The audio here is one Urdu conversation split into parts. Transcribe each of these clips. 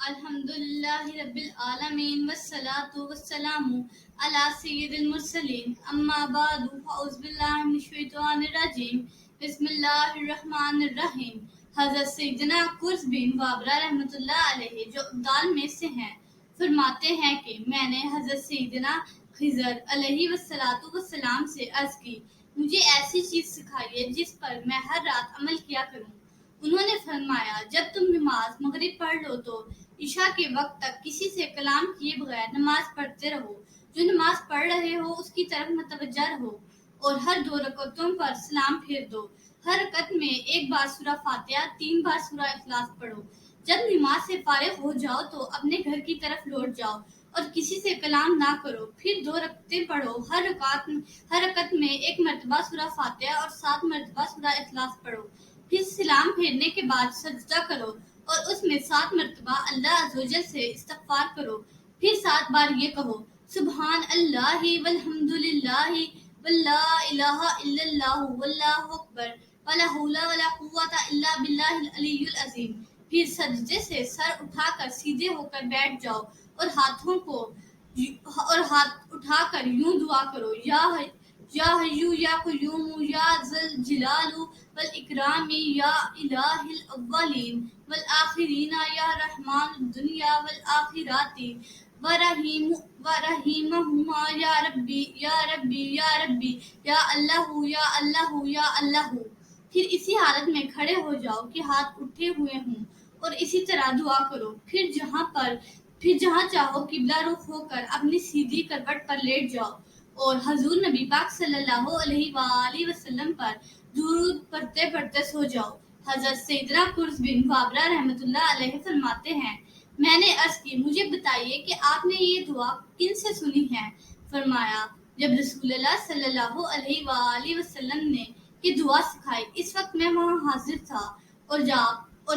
الحمدللہ رب العالمین والصلاة والسلام علی سید المرسلین اما بعد فاعوذ باللہ من الشیطان الرجیم بسم اللہ الرحمن الرحیم۔ حضرت سیدنا قرظ بن وابرہ رحمۃ اللہ علیہ جو ابدال میں سے ہیں فرماتے ہیں کہ میں نے حضرت سیدنا خضر علیہ والسلام سے عرض کی مجھے ایسی چیز سکھائیے جس پر میں ہر رات عمل کیا کروں۔ انہوں نے فرمایا جب تم نماز مغرب پڑھ لو تو عشاء کے وقت تک کسی سے کلام کیے بغیر نماز پڑھتے رہو، جو نماز پڑھ رہے ہو اس کی طرف متوجہ رہو اور ہر 2 رکعتوں پر سلام پھیر دو۔ ہر رکعت میں 1 بار سورہ فاتحہ 3 بار سورہ اخلاص پڑھو۔ جب نماز سے فارغ ہو جاؤ تو اپنے گھر کی طرف لوٹ جاؤ اور کسی سے کلام نہ کرو، پھر 2 رکعتیں پڑھو۔ ہر رکعت میں 1 مرتبہ سورہ فاتحہ اور 7 مرتبہ سورہ اخلاص پڑھو، پھر سلام پھیرنے کے بعد سجدہ کرو اور اس میں 7 مرتبہ اللہ عزوجل سے استغفار کرو، پھر 7 بار یہ کہو سبحان اللہ والحمد للہ ولا الہ الا اللہ واللہ اکبر ولا حول ولا قوۃ الا باللہ العلی العظیم۔ پھر سجدے سے سر اٹھا کر سیدھے ہو کر بیٹھ جاؤ اور ہاتھ اٹھا کر یوں دعا کرو یا حیو یا قیوم یا ذل جلال والاکرام یا الہ الاولین والآخرین یا رحمان الدنیا والآخرات ورحیمہما یا ربی یا ربی یا ربی یا اللہ یا اللہ یا اللہ۔ پھر اسی حالت میں کھڑے ہو جاؤ کہ ہاتھ اٹھے ہوئے ہوں اور اسی طرح دعا کرو، پھر جہاں چاہو قبلہ رخ ہو کر اپنی سیدھی کروٹ پر لیٹ جاؤ اور حضور نبی پاک صلی اللہ علیہ وآلہ وسلم پر درود پڑھتے پڑھتے سو جاؤ۔ حضرت سیدنا قرظ بن وابرہ رحمۃ اللہ علیہ فرماتے ہیں میں نے عرض کی مجھے بتائیے کہ آپ نے یہ دعا کن سے سنی ہے؟ فرمایا جب رسول اللہ صلی اللہ علیہ وآلہ وسلم نے یہ دعا سکھائی اس وقت میں وہاں حاضر تھا اور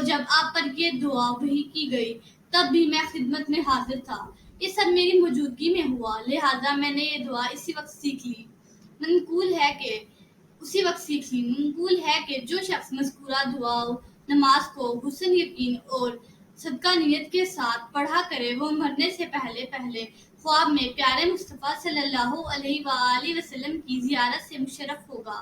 جب آپ پر یہ دعا وحی کی گئی تب بھی میں خدمت میں حاضر تھا۔ یہ سب میری موجودگی میں ہوا، لہٰذا میں نے یہ دعا اسی وقت سیکھ لی۔ منقول ہے کہ جو شخص مذکورہ دعا نماز کو حسن یقین اور صدقہ نیت کے ساتھ پڑھا کرے وہ مرنے سے پہلے خواب میں پیارے مصطفیٰ صلی اللہ علیہ وآلہ وسلم کی زیارت سے مشرف ہوگا۔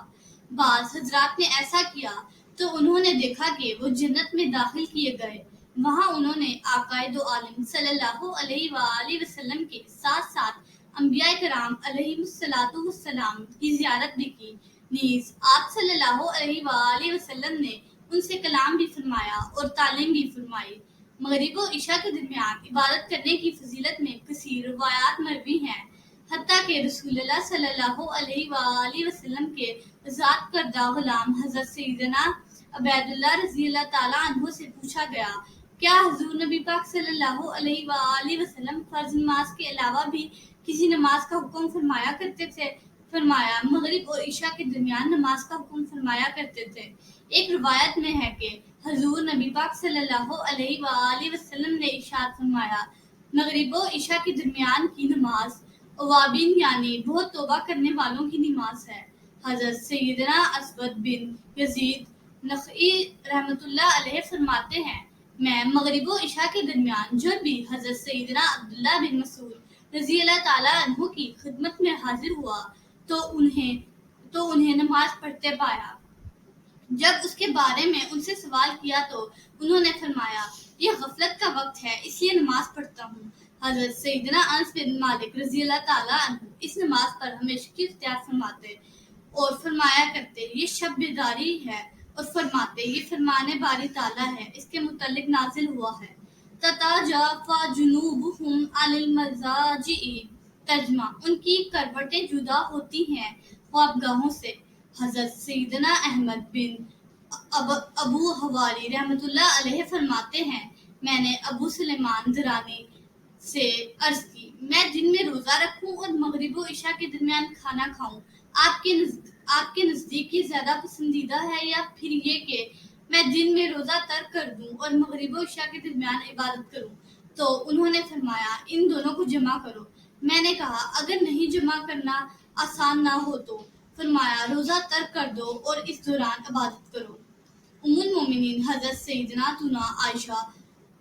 بعض حضرات نے ایسا کیا تو انہوں نے دیکھا کہ وہ جنت میں داخل کیے گئے، وہاں انہوں نے آقائے دو عالم صلی اللہ علیہ وآلہ وسلم کے ساتھ ساتھ انبیاء کرام علیہم السلام کی زیارت بھی کی، نیز آپ صلی اللہ علیہ وآلہ وسلم نے ان سے کلام بھی فرمایا اور تعلیم بھی فرمائی۔ مغرب و عشاء کے درمیان عبادت کرنے کی فضیلت میں کثیر روایات مروی ہیں، حتیٰ کہ رسول اللہ صلی اللہ علیہ وآلہ وسلم کے ذات کردہ غلام حضرت سیدنا عبید اللہ رضی اللہ تعالیٰ عنہ سے پوچھا گیا کیا حضور نبی پاک صلی اللہ علیہ وآلہ وسلم فرض نماز کے علاوہ بھی کسی نماز کا حکم فرمایا کرتے تھے؟ فرمایا مغرب اور عشاء کے درمیان نماز کا حکم فرمایا کرتے تھے۔ ایک روایت میں ہے کہ حضور نبی پاک صلی اللہ علیہ وآلہ وسلم نے ارشاد فرمایا مغرب و عشاء کے درمیان کی نماز اوابین یعنی بہت توبہ کرنے والوں کی نماز ہے۔ حضرت سیدنا اسود بن یزید نخعی رحمۃ اللہ علیہ فرماتے ہیں میں مغرب و عشاء کے درمیان جب بھی حضرت سیدنا عبداللہ بن مسعود رضی اللہ تعالیٰ عنہ کی خدمت میں حاضر ہوا تو انہیں نماز پڑھتے پایا۔ جب اس کے بارے میں ان سے سوال کیا تو انہوں نے فرمایا یہ غفلت کا وقت ہے اس لیے نماز پڑھتا ہوں۔ حضرت سیدنا انس بن مالک رضی اللہ تعالیٰ عنہ اس نماز پر ہمیشگی اختیار فرماتے اور فرمایا کرتے یہ شب بیداری ہے اور فرماتے یہ فرمان باری تعالیٰ ہے، اس کے متعلق نازل ہوا ہے تتجافی جنوبہم عن المضاجع، ترجمہ ان کی کروٹیں جدا ہوتی ہیں خوابگاہوں سے۔ حضرت سیدنا احمد بن ابو حواری رحمۃ اللہ علیہ فرماتے ہیں میں نے ابو سلیمان درانی سے عرض کی میں دن میں روزہ رکھوں اور مغرب و عشاء کے درمیان کھانا کھاؤں، آپ کے نزدیک یہ زیادہ پسندیدہ ہے یا پھر یہ کہ میں دن میں روزہ ترک کر دوں اور مغرب و عشاء کے درمیان عبادت کروں؟ تو انہوں نے فرمایا ان دونوں کو جمع کرو۔ میں نے کہا اگر نہیں جمع کرنا آسان نہ ہو تو؟ فرمایا روزہ ترک کر دو اور اس دوران عبادت کرو۔ ام المومنین حضرت سیدنا عائشہ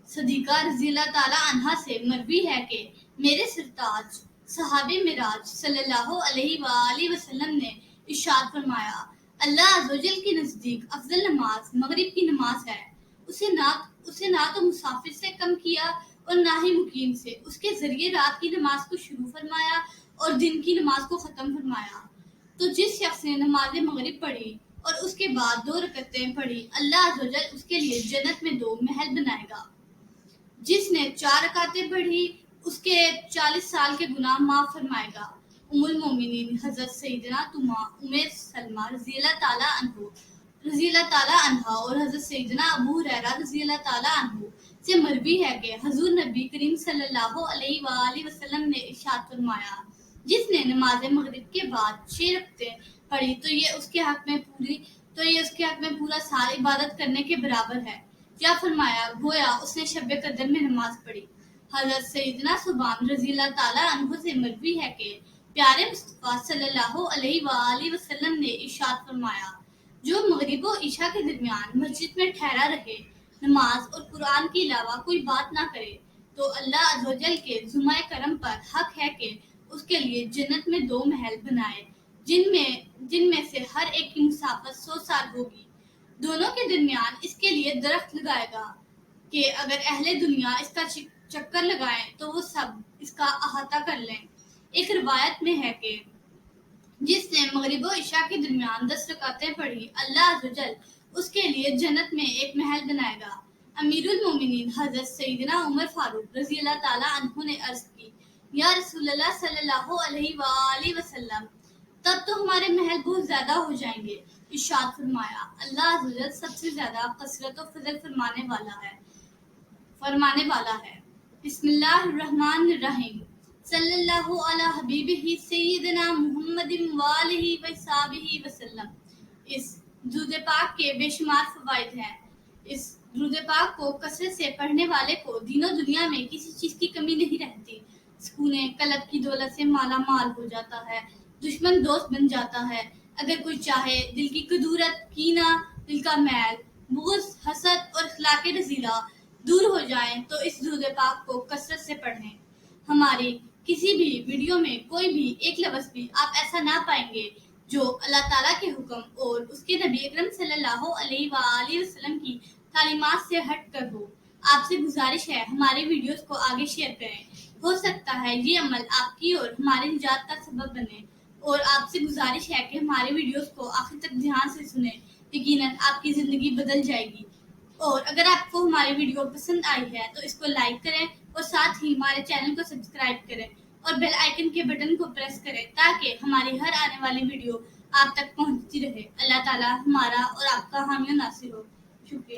صدیقہ رضی اللہ تعالیٰ عنہا سے مروی ہے کہ میرے سرتاج صحابی معراج صلی اللہ علیہ وآلہ وسلم نے ارشاد فرمایا، اللہ عز و جل کے نزدیک افضل نماز مغرب کی نماز ہے۔ اسے نہ تو مسافر سے کم کیا اور نہ ہی مقیم سے، اس کے ذریعے رات کی نماز کو شروع فرمایا اور دن کی نماز کو ختم فرمایا۔ تو جس شخص نے نماز مغرب پڑھی اور اس کے بعد 2 رکعتیں پڑھی، اللہ عز و جل اس کے لیے جنت میں 2 محل بنائے گا۔ جس نے 4 رکعتیں پڑھی اس کے 40 سال کے گناہ معاف فرمائے گا۔ ام المومنین حضرت سیدنا سلمہ رضی اللہ تعالیٰ عنہ اور حضرت سیدنا ابو ہریرہ رضی اللہ تعالیٰ عنہ سے مروی ہے کہ حضور نبی کریم صلی اللہ علیہ وآلہ وسلم نے ارشاد فرمایا، جس نے نماز مغرب کے بعد 6 رکعتیں پڑھی تو یہ اس کے حق میں پورا سال عبادت کرنے کے برابر ہے، یا فرمایا گویا اس نے شب قدر میں نماز پڑھی۔ حضرت سیدنا ثوبان رضی اللہ تعالیٰ عنہ سے مروی ہے کہ پیارے مصطفیٰ صلی اللہ علیہ وآلہ وسلم نے ارشاد فرمایا، جو مغرب و عشاء کے درمیان مسجد میں ٹھہرا رہے، نماز اور قرآن کے علاوہ کوئی بات نہ کرے، تو اللہ عز و جل کے ذمہ کرم پر حق ہے کہ اس کے لیے جنت میں 2 محل بنائے، جن میں سے ہر ایک کی مسافت 100 سال ہوگی۔ دونوں کے درمیان اس کے لیے درخت لگائے گا کہ اگر اہل دنیا اس کا چکر لگائیں تو وہ سب اس کا احاطہ کر لیں۔ ایک روایت میں ہے کہ جس نے مغرب و عشاء کے درمیان 10 رکعتیں پڑھی، اللہ عز و جل اس کے لیے جنت میں 1 محل بنائے گا۔ امیر المومنین حضرت سیدنا عمر فاروق رضی اللہ تعالیٰ عنہ نے عرض کی، یا رسول اللہ صلی اللہ علیہ وآلہ وسلم، تب تو ہمارے محل بہت زیادہ ہو جائیں گے۔ ارشاد فرمایا، اللہ عز و جل سب سے زیادہ کثرت و فضل فرمانے والا ہے۔ بسم اللہ الرحمن الرحیم، صلی اللہ علی حبیبہ سیدنا محمد وآلہ وصحبہ وسلم۔ اس درود پاک کے بے شمار فوائد ہیں۔ اس درود پاک کو کثرت سے پڑھنے والے کو دین و دنیا میں کسی چیز کی کمی نہیں رہتی۔ سکون قلب کی دولت سے مالا مال ہو جاتا ہے، دشمن دوست بن جاتا ہے۔ اگر کوئی چاہے دل کی کدورت، کینہ، دل کا میل، بغض، حسد اور اخلاق رذیلہ دور ہو جائیں تو اس درود پاک کو کثرت سے پڑھیں۔ ہماری کسی بھی ویڈیو میں کوئی بھی ایک لفظ بھی آپ ایسا نہ پائیں گے جو اللہ تعالیٰ کے حکم اور اس کے نبی اکرم صلی اللہ علیہ وآلہ وسلم کی تعلیمات سے ہٹ کر ہو۔ آپ سے گزارش ہے ہماری ویڈیوز کو آگے شیئر کریں، ہو سکتا ہے یہ عمل آپ کی اور ہماری نجات کا سبب بنے، اور آپ سے گزارش ہے کہ ہماری ویڈیوز کو آخر تک دھیان سے سنیں، یقیناً آپ کی زندگی بدل جائے گی۔ اور اگر آپ کو ہماری ویڈیو پسند آئی ہے تو اس کو لائک کریں اور ساتھ ہی ہمارے چینل کو سبسکرائب کریں اور بیل آئیکن کے بٹن کو پریس کریں تاکہ ہماری ہر آنے والی ویڈیو آپ تک پہنچتی رہے۔ اللہ تعالیٰ ہمارا اور آپ کا حامی و ناصر ہو۔ شکریہ۔